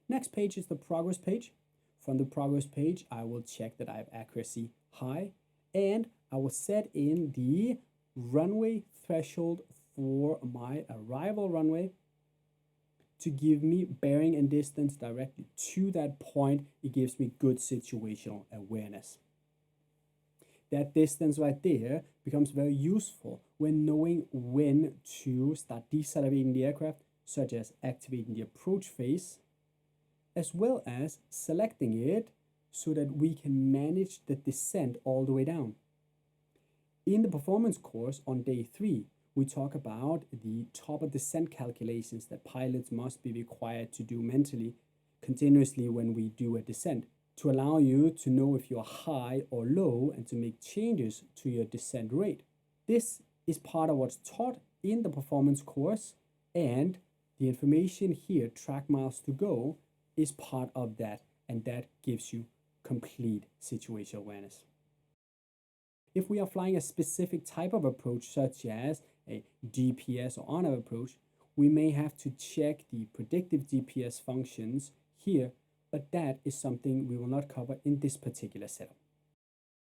Next page is the progress page. From the progress page, I will check that I have accuracy high, and I will set in the runway threshold for my arrival runway to give me bearing and distance directly to that point. It gives me good situational awareness. That distance right there becomes very useful when knowing when to start decelerating the aircraft, such as activating the approach phase, as well as selecting it so that we can manage the descent all the way down. In the performance course on day 3, we talk about the top of descent calculations that pilots must be required to do mentally continuously when we do a descent, to allow you to know if you're high or low and to make changes to your descent rate. This is part of what's taught in the performance course, and the information here, track miles to go, is part of that, and that gives you complete situational awareness. If we are flying a specific type of approach, such as a DPS or on-off approach, we may have to check the predictive DPS functions here, but that is something we will not cover in this particular setup.